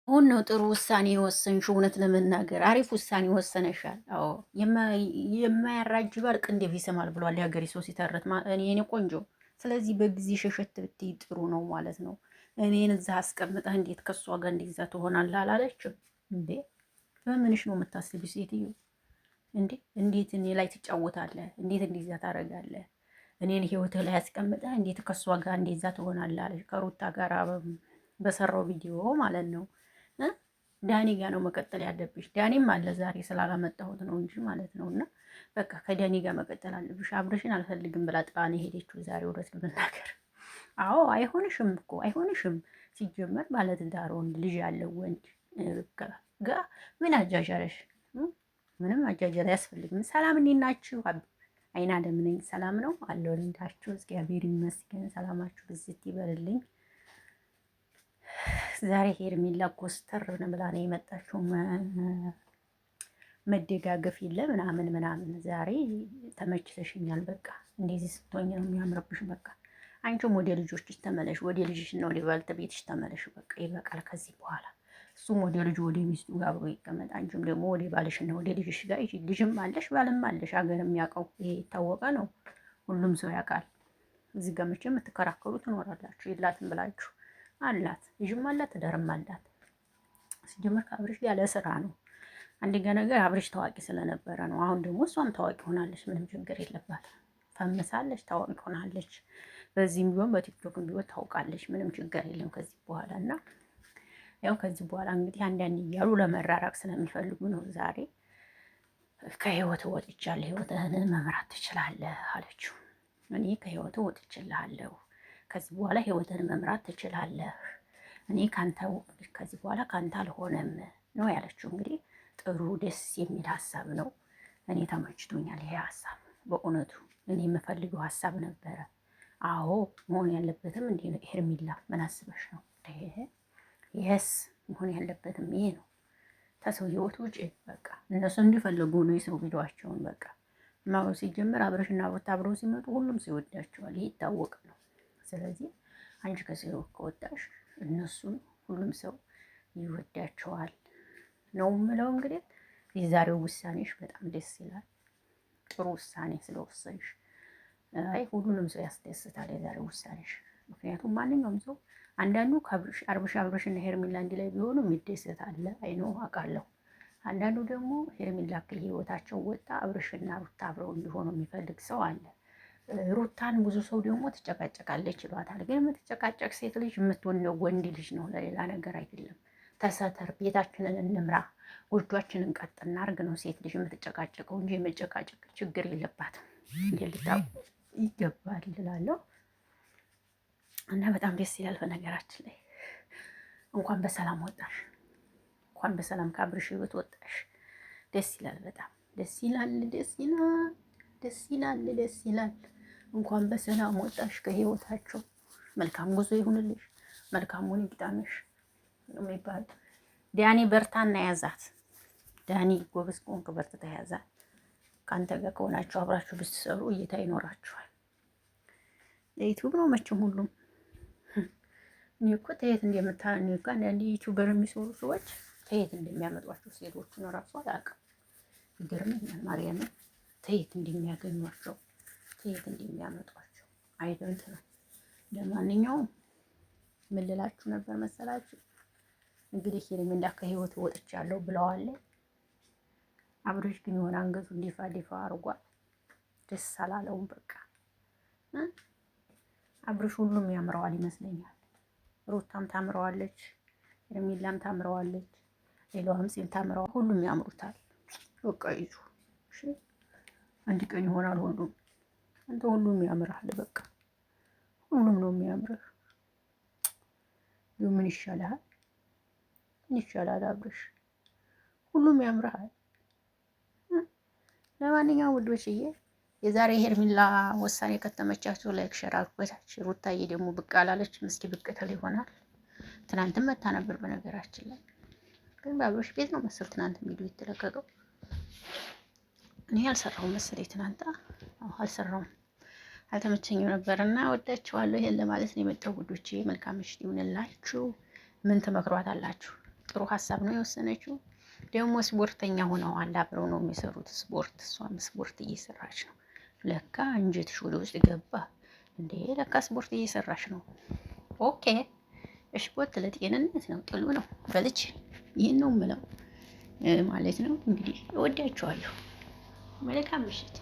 አሁን ነው ጥሩ ውሳኔ የወሰንሽው። እውነት ለመናገር አሪፍ ውሳኔ ወሰነሻል። አዎ የማያራጅ ባል ቅንድብ ይስማል ብሏል የሀገሬ ሰው ሲተርት። እኔ የኔ ቆንጆ፣ ስለዚህ በጊዜ ሸሸት ብትይ ጥሩ ነው ማለት ነው። እኔን እዛ አስቀምጠህ እንዴት ከእሷ ጋር እንዲዛ ትሆናለህ አላለችም እንዴ? በምንሽ ነው የምታስቢ ሴትዮ? እንዴ እንዴት እኔ ላይ ትጫወታለህ? እንዴት እንዲዛ ታደርጋለህ? እኔን ህይወትህ ላይ አስቀምጠህ እንዴት ከእሷ ጋር እንዲዛ ትሆናለህ አለች። ከሩታ ጋር በሰራው ቪዲዮ ማለት ነው። ዳኒ ጋር ነው መቀጠል ያለብሽ። ዳኒም አለ ዛሬ ስላላመጣሁት ነው እንጂ ማለት ነው። እና በቃ ከዳኒ ጋር መቀጠል አለብሽ። አብረሽን አልፈልግም ብላ ጥላ ነው የሄደችው ዛሬ። እውነት ለመናገር አዎ፣ አይሆንሽም እኮ አይሆንሽም። ሲጀመር ባለትዳር ወንድ ልጅ ያለው ወንድ ጋ ምን አጃጃለሽ? ምንም አጃጃል አያስፈልግም። ሰላም እንዴት ናችሁ? አይና ለምነኝ ሰላም ነው አለው። ልንዳችሁ እግዚአብሔር ይመስገን። ሰላማችሁ ብዝት ይበልልኝ። ዛሬ ሄርሜላ ኮስተር ብላ ነው የመጣችው። መደጋገፍ የለ ምናምን ምናምን። ዛሬ ተመችተሽኛል። በቃ እንደዚህ ስትሆኝ ነው የሚያምርብሽ። በቃ አንቺም ወደ ልጆችሽ ተመለሽ፣ ወደ ልጅሽና ወደ ባለቤትሽ ተመለሽ። በቃ ይበቃል ከዚህ በኋላ። እሱም ወደ ልጁ ወደ ሚስቱ ጋር አብሮ ይቀመጥ፣ አንቺም ደግሞ ወደ ባልሽና ወደ ልጅሽ ጋር ይሄ ልጅም አለሽ ባልም አለሽ። ሀገር የሚያውቀው ይሄ የታወቀ ነው፣ ሁሉም ሰው ያውቃል። እዚህ ጋር መቼም የምትከራከሩ ትኖራላችሁ። የላትም ብላችሁ አላት፣ ልጅም አላት፣ ትዳርም አላት። ሲጀመር ከአብርሽ ያለ ስራ ነው። አንደኛ ነገር አብርሽ ታዋቂ ስለነበረ ነው። አሁን ደግሞ እሷም ታዋቂ ሆናለች። ምንም ችግር የለባትም። ፈምሳለች፣ ታዋቂ ሆናለች። በዚህም ቢሆን በቲክቶክም ቢሆን ታውቃለች። ምንም ችግር የለም ከዚህ በኋላ እና ያው ከዚህ በኋላ እንግዲህ አንዳንድ እያሉ ለመራራቅ ስለሚፈልጉ ነው። ዛሬ ከህይወት ወጥቻለሁ፣ ህይወትህን መምራት ትችላለህ አለችው። እኔ ከህይወት ወጥችልሃለሁ፣ ከዚህ በኋላ ህይወትህን መምራት ትችላለህ። እኔ ካንተ ከዚህ በኋላ ካንተ አልሆነም ነው ያለችው። እንግዲህ ጥሩ ደስ የሚል ሀሳብ ነው። እኔ ተመችቶኛል ይሄ ሀሳብ በእውነቱ እኔ የምፈልገው ሀሳብ ነበረ። አዎ መሆን ያለበትም እንዲህ ነው። ሄርሜላ ምን አስበሽ ነው? የስ መሆን ያለበትም ይሄ ነው። ከሰው ህይወት ውጭ በቃ እነሱ እንዲፈልጉ ነው የሰው ቪዲዮዋቸውን በቃ ማው ሲጀምር አብረሽና ሩታ አብረው ሲመጡ ሁሉም ሰው ይወዳቸዋል። ይሄ ይታወቅ ነው። ስለዚህ አንቺ ከሰው ህይወት ከወጣሽ እነሱን ሁሉም ሰው ይወዳቸዋል ነው የምለው። እንግዲህ የዛሬው ውሳኔሽ በጣም ደስ ይላል። ጥሩ ውሳኔ ስለወሰንሽ አይ ሁሉንም ሰው ያስደስታል የዛሬው ውሳኔሽ። ምክንያቱም ማንኛውም ሰው አንዳንዱ አብርሽ እና ሄርሜላ አንድ ላይ ቢሆኑ የሚደሰት አለ። አይኖ አውቃለሁ። አንዳንዱ ደግሞ ሄርሜላ ከህይወታቸው ወጣ አብርሽና ሩታ አብረው እንዲሆኑ የሚፈልግ ሰው አለ። ሩታን ብዙ ሰው ደግሞ ትጨቃጨቃለች ይሏታል። ግን የምትጨቃጨቅ ሴት ልጅ የምትወደው ወንድ ልጅ ነው፣ ለሌላ ነገር አይደለም። ተሰተር ቤታችንን እንምራ፣ ጎጇችንን ቀጥ እናርግ ነው ሴት ልጅ የምትጨቃጨቀው እንጂ የመጨቃጨቅ ችግር የለባትም። ልታውቁ ይገባል እላለሁ። እና በጣም ደስ ይላል። በነገራችን ላይ እንኳን በሰላም ወጣሽ፣ እንኳን በሰላም ከአብርሽ ህይወት ወጣሽ። ደስ ይላል፣ በጣም ደስ ይላል፣ ደስ ይላል፣ ደስ ይላል፣ ደስ ይላል። እንኳን በሰላም ወጣሽ ከህይወታቸው። መልካም ጉዞ ይሁንልሽ፣ መልካሙን ይግጠምሽ ነው የሚባለው። ዳኒ በርታና ያዛት። ዳኒ ጎበዝ ከሆንክ በርትተህ ያዛት። ከአንተ ጋር ከሆናችሁ አብራችሁ ብትሰሩ እይታ ይኖራችኋል። ለዩቲዩብ ነው መቼም ሁሉም። እኔ እኮ ተየት እኔ እኮ አንዳንድ ዩቲዩበር የሚሰሩ ሰዎች ተየት እንደሚያመጧቸው ሴቶቹን እራሱ አላውቅም። ይገርመኛል። ማርያምን ተየት እንደሚያገኟቸው ተየት እንደሚያመጧቸው አይደንት ነው። ለማንኛውም ምን ልላችሁ ነበር መሰላችሁ? እንግዲህ ሄርሜላ ከህይወት ወጥቻለሁ ብለዋል። አብርሽ ግን የሆነ አንገቱ ዲፋ ዲፋ አርጓል። ደስ አላለውም። በቃ አብርሽ ሁሉም ያምረዋል ይመስለኛል። ሩታም ታምረዋለች፣ ሄርሜላም ታምረዋለች፣ ሌላዋም ሲል ታምረዋል። ሁሉም ያምሩታል። በቃ ይዙ እሺ፣ አንድ ቀን ይሆናል ሁሉም። አንተ ሁሉም ያምራል። በቃ ሁሉም ነው የሚያምርህ። ምን ይሻላል? ምን ይሻላል አብርሽ? ሁሉም ያምርሃል። ለማንኛውም ውዶችዬ የዛሬ ሄርሜላ ውሳኔ ከተመቻችሁ ላይክ ሸር አድርጉታች። ሩታዬ ደግሞ ብቅ አላለችም። እስኪ ብቅ ትል ይሆናል። ትናንትም መታ ነበር በነገራችን ላይ ግን በአብርሽ ቤት ነው መሰል ትናንት ቪዲዮ የተለቀቀው። እኔ አልሰራሁም መሰለኝ ትናንት አልሰራሁም፣ አልተመቸኝም ነበርና ወዳችኋለሁ። ይሄን ለማለት ነው የመጣው ውዶቼ። መልካም ምሽት ይሁንላችሁ። ምን ትመክሯት አላችሁ? ጥሩ ሀሳብ ነው የወሰነችው። ደግሞ ስፖርተኛ ሆነዋል፣ አብረው ነው የሚሰሩት ስፖርት። እሷም ስፖርት እየሰራች ነው። ለካ እንጀትሽ ወደ ውስጥ ገባ እንዴ! ለካ ስፖርት እየሰራች ነው። ኦኬ ስፖርት ለጤንነት ነው፣ ጥሉ ነው በልጅ። ይህን ነው የምለው ማለት ነው። እንግዲህ እወዳችኋለሁ። መልካም ምሽት።